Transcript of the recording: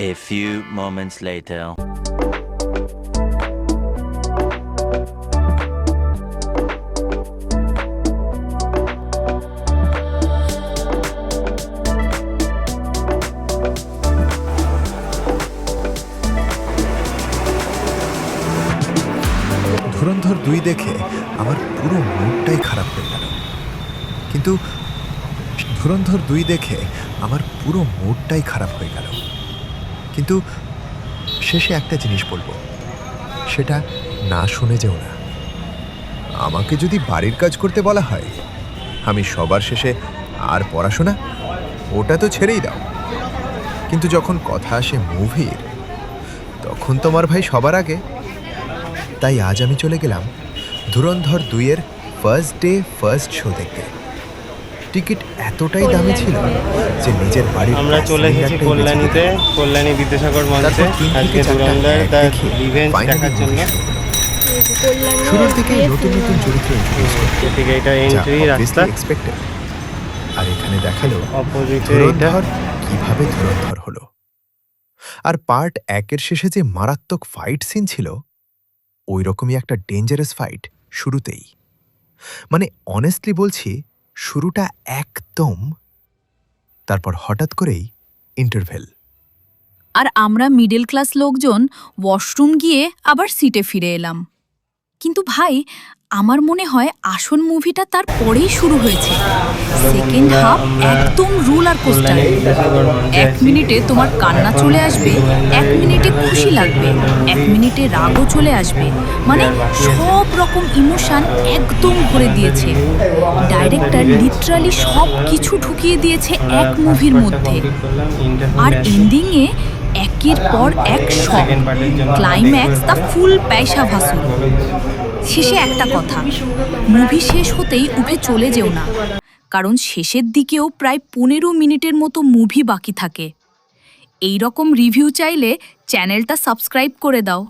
A few moments later. ধুরন্ধর ২ দেখে আমার পুরো মুডটাই খারাপ হয়ে গেল। কিন্তু ধুরন্ধর ২ দেখে আমার পুরো মুডটাই খারাপ হয়ে গেল। কিন্তু শেষে একটা জিনিস বলবো, সেটা না শুনে যেও না। আমাকে যদি বাড়ির কাজ করতে বলা হয়, আমি সবার শেষে আর পড়াশোনা, ওটা তো ছেড়েই দাও। কিন্তু যখন কথা আসে মুভির, তখন তোমার ভাই সবার আগে। তাই আজ আমি চলে গেলাম ধুরন্ধর ২ এর ফার্স্ট ডে ফার্স্ট শো দেখতে। টিকিট এতটাই দামি ছিল যে নিজের বাড়ির আমরা চলে এসেছি কল্যাণীতে, কল্যাণী বিদ্যাসাগর মঞ্চে আজকে ধুরন্ধর দ্য রিভেঞ্জ দেখার জন্য। শুরুর দিকে নতুন নতুন চরিত্র ইন্ট্রোডিউস করতে, এদিকে এটা এন্ট্রি রাস্তা, এক্সপেক্টেড। আর এখানে দেখালো অপোজিটে ধুরন্ধর কিভাবে ধুরন্ধর হলো। আর পার্ট ১ এর শেষে যে মারাত্মক ফাইট সিন ছিল, ওই রকমই একটা ডেঞ্জারাস ফাইট শুরুতেই। মানে অনেস্টলি বলছি, শুরুটা একদম, তারপর হঠাৎ করেই ইন্টারভেল। আর আমরা মিডল ক্লাস লোকজন ওয়াশরুম গিয়ে আবার সিটে ফিরে এলাম। কিন্তু ভাই, আমার মনে হয় আসল মুভিটা তার পরেই শুরু হয়েছে। সেকেন্ড হাফ একদম রোলার কোস্টার। ১ মিনিটে তোমার কান্না চলে আসবে, ১ মিনিটে খুশি লাগবে, ১ মিনিটে রাগও চলে আসবে। মানে সব রকম ইমোশন একদম ভরে দিয়েছে। ডাইরেক্টর লিটারালি সব কিছু ঢুকিয়ে দিয়েছে এক মুভির মধ্যে। আর এন্ডিংয়ে একের পর এক শট, ক্লাইম্যাক্স দা ফুল পয়সা ভাসুল। শেষে একটা কথা, মুভি শেষ হতেই উঠে চলে যেও না, কারণ শেষের দিকেও প্রায় ১৫ মিনিটের মতো মুভি বাকি থাকে। এই রকম রিভিউ চাইলে চ্যানেলটা সাবস্ক্রাইব করে দাও।